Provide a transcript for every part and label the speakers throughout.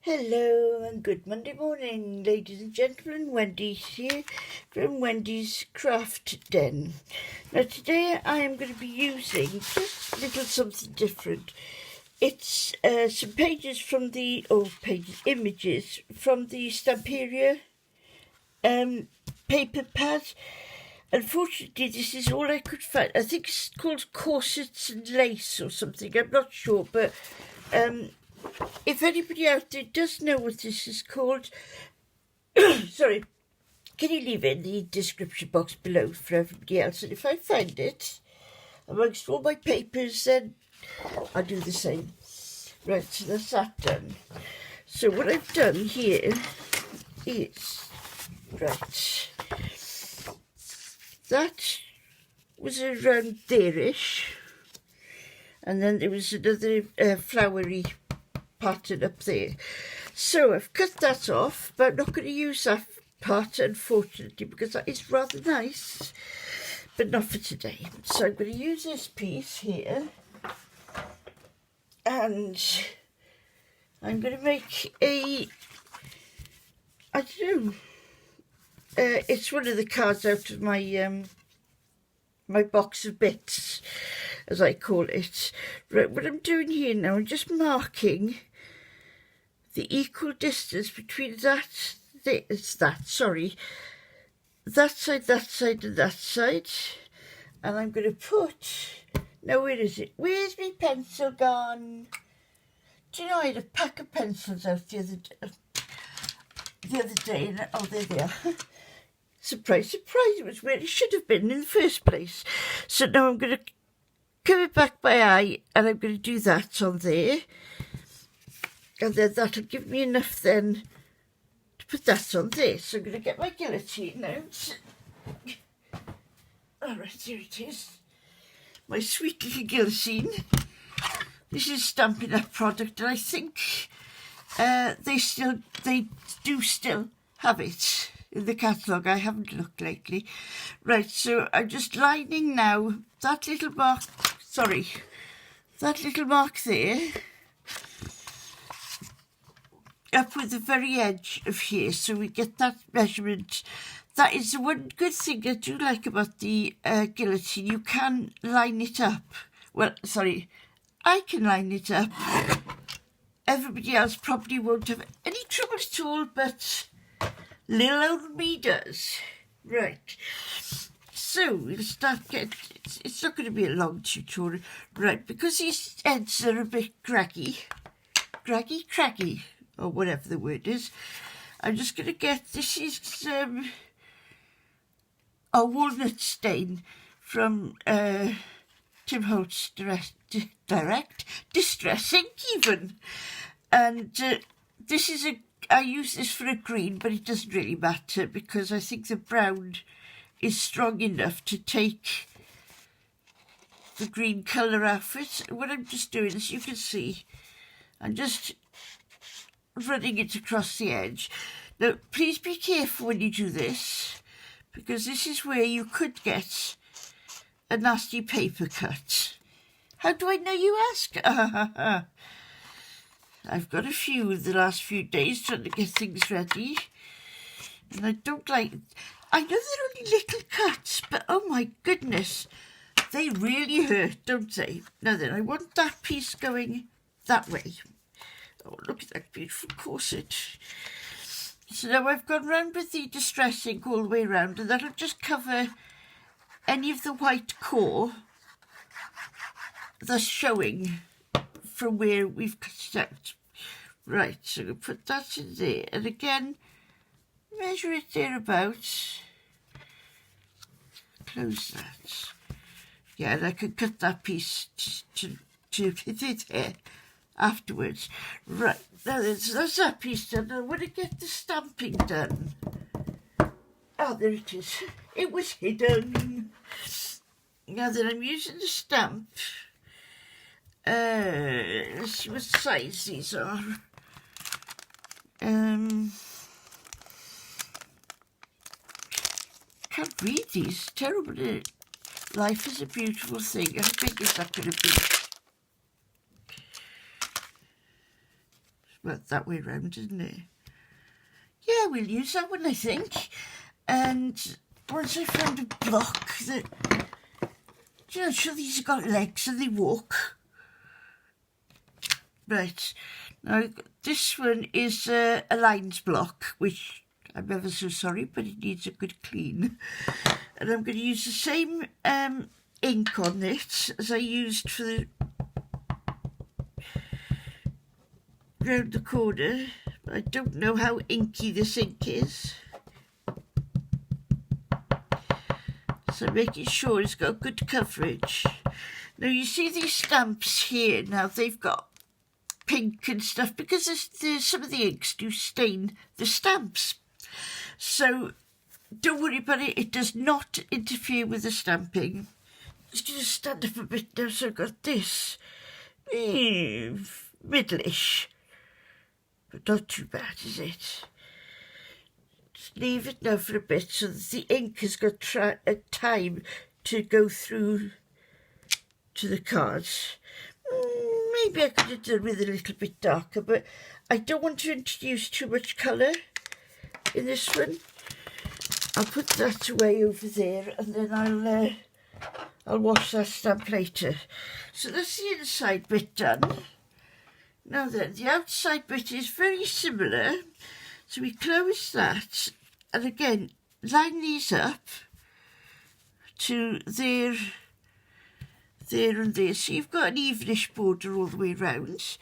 Speaker 1: Hello and good Monday morning, ladies and gentlemen. Wendy's here from Wendy's Craft Den. Now today I am going to be using just a little something different. It's some images from the Stamperia paper pad. Unfortunately, this is all I could find. I think it's called corsets and lace or something. I'm not sure, but if anybody out there does know what this is called, sorry, can you leave it in the description box below for everybody else? And if I find it amongst all my papers, then I'll do the same. Right, so that's that done. So what I've done here is, right, that was around there-ish, and then there was another flowery pattern up there. So I've cut that off, but I'm not going to use that part, unfortunately, because that is rather nice, but not for today. So I'm going to use this piece here, and I'm going to make a, I don't know, it's one of the cards out of my my box of bits, as I call it. Right, what I'm doing here now, I'm just marking the equal distance between that side, and that side. And I'm going to put, now where is it? Where's my pencil gone? Do you know I had a pack of pencils out the other day, and oh, there they are. Surprise, surprise, it was where it should have been in the first place. So now I'm going to come it back by eye, and I'm going to do that on there. And then that'll give me enough then to put that on there. So I'm going to get my guillotine out. Alright, here it is. My sweet little guillotine. This is Stampin' Up product, and I think they do still have it in the catalogue. I haven't looked lately. Right, so I'm just lining now that little mark there up with the very edge of here, so we get that measurement. That is the one good thing I do like about the guillotine. You can line it up. Well, sorry, I can line it up. Everybody else probably won't have any trouble at all, but little old me does. Right, so we'll start getting, it's not going to be a long tutorial, right, because these ends are a bit craggy, or whatever the word is. I'm just going to get, this is a walnut stain from Tim Holt's Direct Distressing even, and this is I use this for a green, but it doesn't really matter because I think the brown is strong enough to take the green colour off it. What I'm just doing, as you can see, I'm just running it across the edge. Now, please be careful when you do this, because this is where you could get a nasty paper cut. How do I know, you ask? I've got a few the last few days trying to get things ready, and I don't like, I know they're only little cuts, but oh my goodness, they really hurt, don't they? Now then, I want that piece going that way. Oh, look at that beautiful corset. So now I've gone round with the Distress ink all the way round, and that'll just cover any of the white core that's showing from where we've cut it out. Right, so we'll put that in there, and again, measure it thereabouts. Close that. Yeah, and I can cut that piece to fit it there afterwards. Right, now that's that piece done. I want to get the stamping done. Oh, there it is. It was hidden. Now that I'm using the stamp, let's see what size these are. Can't read these. Terrible. Life is a beautiful thing. How big is that going to be? well, that way round, isn't it? Yeah, we'll use that one, I think. And once I found a block that, you know, so these have got legs and they walk. Right, now this one is a lines block, which I'm ever so sorry, but it needs a good clean. And I'm going to use the same ink on it as I used for the round the corner. I don't know how inky this ink is, so making sure it's got good coverage. Now you see these stamps here, now they've got pink and stuff because there's some of the inks do stain the stamps. So don't worry about it, it does not interfere with the stamping. Just going to stand up a bit now, so I've got this middle-ish, but not too bad, is it? Just leave it now for a bit so that the ink has got time to go through to the cards. Maybe I could have done with a little bit darker, but I don't want to introduce too much colour in this one. I'll put that away over there, and then I'll wash that stamp later. So that's the inside bit done. Now then, the outside bit is very similar. So we close that, and again, line these up to there, and there. So you've got an evenish border all the way round.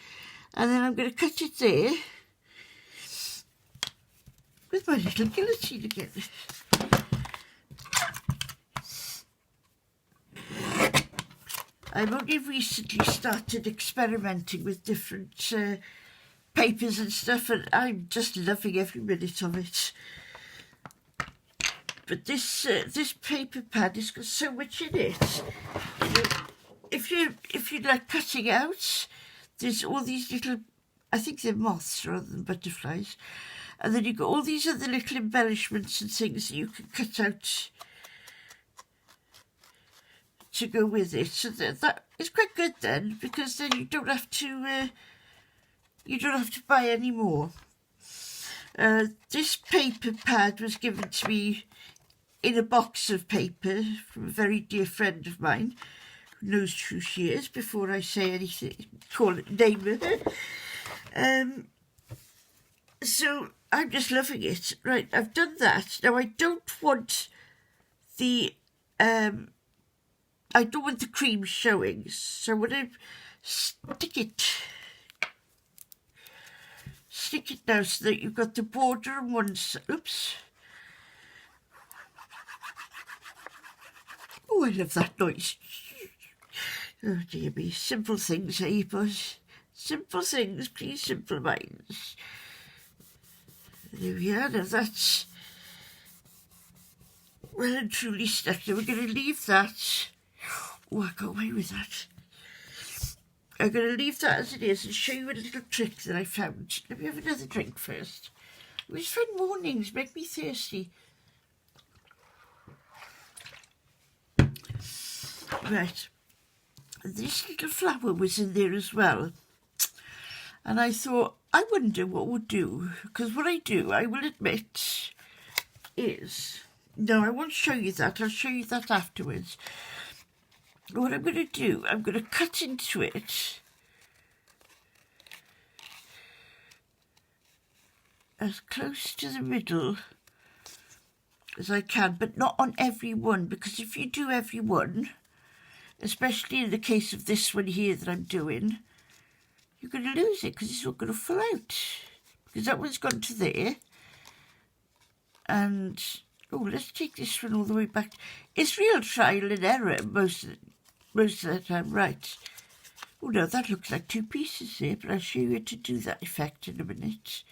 Speaker 1: And then I'm going to cut it there with my little guillotine again. I've only recently started experimenting with different papers and stuff, and I'm just loving every minute of it. But this paper pad has got so much in it. You know, if you like cutting out, there's all these little, I think they're moths rather than butterflies, and then you've got all these other little embellishments and things that you can cut out to go with it. So that is quite good then, because then you don't have to buy any more. This paper pad was given to me in a box of paper from a very dear friend of mine who knows who she is before I say anything, name her. So I'm just loving it. Right, I've done that. Now I don't want the cream showing, so I'm going to stick it now so that you've got the border on one side. Oops. Oh, I love that noise. Oh dear me, simple things, eh, boys? Simple things, please, simple minds. There we are, now that's well and truly stuck. Now we're going to leave that. Oh, I got away with that. I'm going to leave that as it is and show you a little trick that I found. Let me have another drink first. These fine mornings make me thirsty. Right. This little flower was in there as well. And I thought, I wonder what would do. Because what I do, I will admit, is... No, I won't show you that. I'll show you that afterwards. What I'm going to do, I'm going to cut into it as close to the middle as I can, but not on every one, because if you do every one, especially in the case of this one here that I'm doing, you're going to lose it because it's all going to fall out, because that one's gone to there. And oh, let's take this one all the way back. It's real trial and error most of the time. Right. Oh no, that looks like two pieces there, but I'll show you how to do that effect in a minute.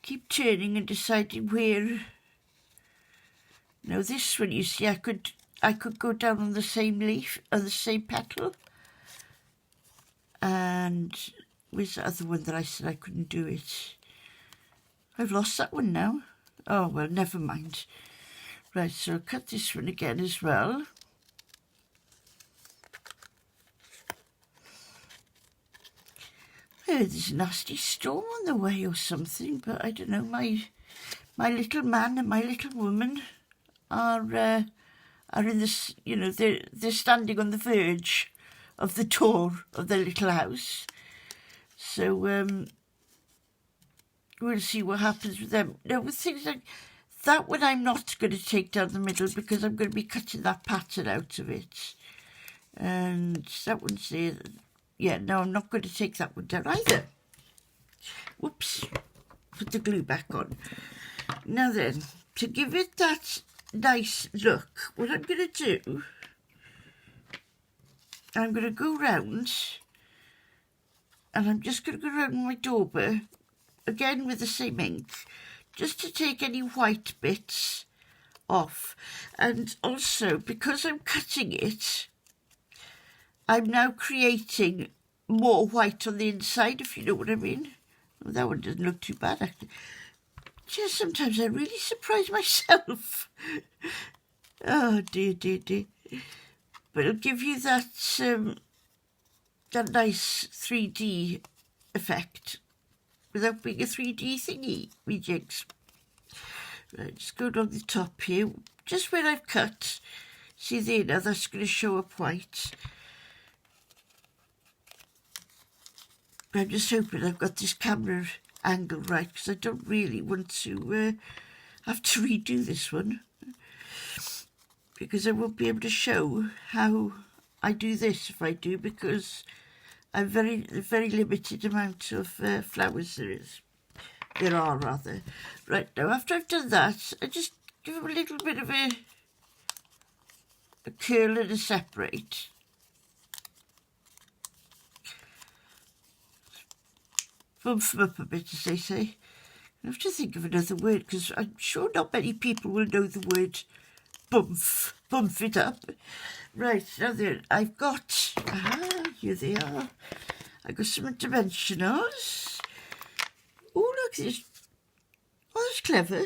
Speaker 1: Keep turning and deciding where. Now this one, you see, I could go down on the same leaf, on the same petal. And where's the other one that I said I couldn't do it? I've lost that one now. Oh, well, never mind. Right, so I'll cut this one again as well. heard there's a nasty storm on the way or something, but I don't know. My little man and my little woman are in this, you know, they're standing on the verge of the door of their little house. So we'll see what happens with them. Now, with things like that one, I'm not going to take down the middle because I'm going to be cutting that pattern out of it. And that one's there. Yeah, no, I'm not going to take that one down either. Whoops. Put the glue back on. Now then, to give it that nice look, what I'm going to do, I'm going to go round, and I'm just going to go round my dauber, again with the same ink, just to take any white bits off. And also, because I'm cutting it, I'm now creating more white on the inside, if you know what I mean. Well, that one doesn't look too bad, actually. Just sometimes I really surprise myself. Oh, dear, dear, dear. But it'll give you that that nice 3D effect without being a 3D thingy, rejigs. Right, just go down the top here, just where I've cut. See there now, that's going to show up white. I'm just hoping I've got this camera angle right, because I don't really want to have to redo this one, because I won't be able to show how I do this if I do, because I'm very limited amount of flowers there are rather. Right, now after I've done that, I just give them a little bit of a curl and a separate. Bump them up a bit, as they say. I have to think of another word, because I'm sure not many people will know the word bump it up. Right, now there, I've got, here they are. I've got some dimensionals. Oh, look, this. Oh, that's clever.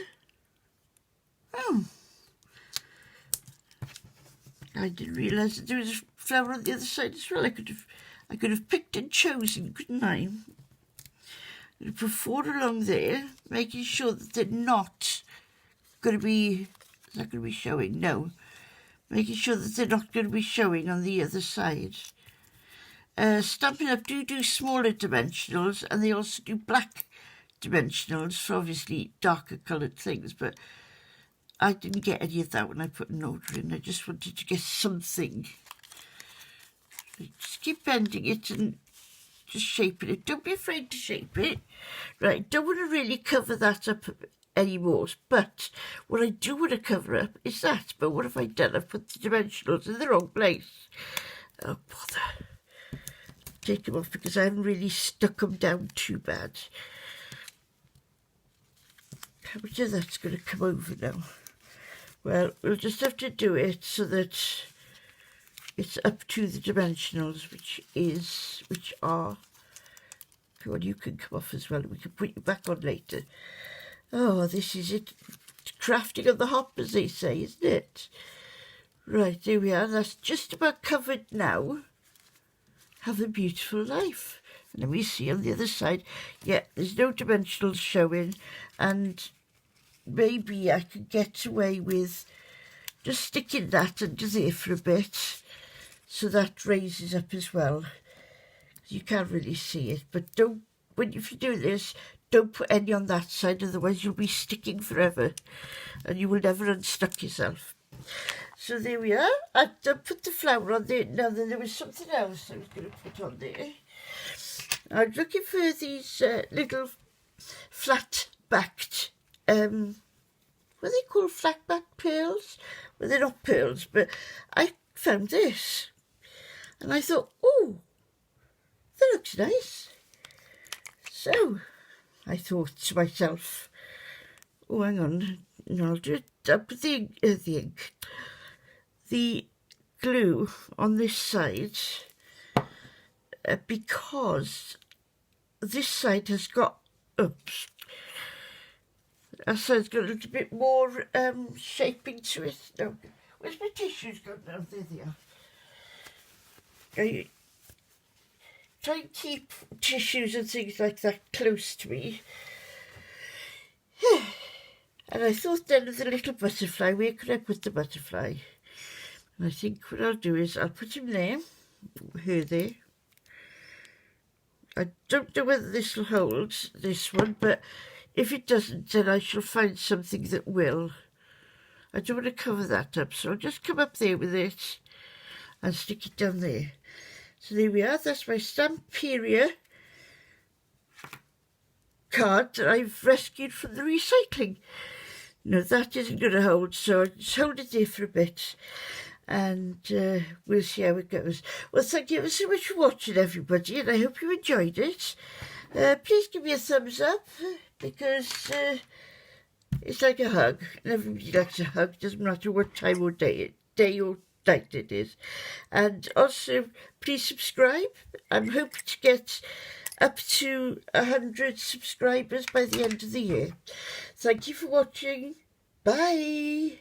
Speaker 1: Oh. I didn't realise that there was a flower on the other side as well. I could have picked and chosen, couldn't I? I'm going to put 4 along there, making sure that they're not going to be, is that going to be showing? No. Making sure that they're not going to be showing on the other side. Stampin' Up! do smaller dimensionals, and they also do black dimensionals for obviously darker coloured things, but I didn't get any of that when I put an order in. I just wanted to get something. Just keep bending it and just shaping it. Don't be afraid to shape it. Right, don't want to really cover that up anymore, but what I do want to cover up is that. But what have I done? I've put the dimensionals in the wrong place. Oh, bother. Take them off because I haven't really stuck them down too bad. How much of that's going to come over now? Well, we'll just have to do it so that it's up to the dimensionals, which are, come on, you can come off as well. We can put you back on later. Oh, this is it. Crafting on the hop, as they say, isn't it? Right, there we are. That's just about covered now. Have a beautiful life. And then we see on the other side, yeah, there's no dimensionals showing, and maybe I could get away with just sticking that under there for a bit, so that raises up as well. You can't really see it, but don't, if you do this, don't put any on that side, otherwise you'll be sticking forever and you will never unstuck yourself. So there we are. I put the flower on there. Now then, there was something else I was going to put on there. I'm looking for these little flat-backed, what are they called, flat-backed pearls? Well, they're not pearls, but I found this. And I thought, oh, that looks nice. So I thought to myself, oh, hang on, no, I'll do it. I'll put the ink, the glue on this side, because this side has got, oops, that side's got a little bit more shaping to it. No, where's my tissues gone now? There they are. try and keep tissues and things like that close to me. And I thought then of the little butterfly. Where could I put the butterfly? And I think what I'll do is I'll put him there, her there. I don't know whether this will hold, this one, but if it doesn't, then I shall find something that will. I don't want to cover that up, so I'll just come up there with it and stick it down there. So there we are, that's my Stamperia card that I've rescued from the recycling. No, that isn't going to hold, so I'll just hold it there for a bit and we'll see how it goes. Well, thank you ever so much for watching, everybody, and I hope you enjoyed it. Please give me a thumbs up, because it's like a hug, and everybody likes a hug, doesn't matter what time or day or night it is. And also, please subscribe. I'm hoping to get up to 100 subscribers by the end of the year. Thank you for watching. Bye.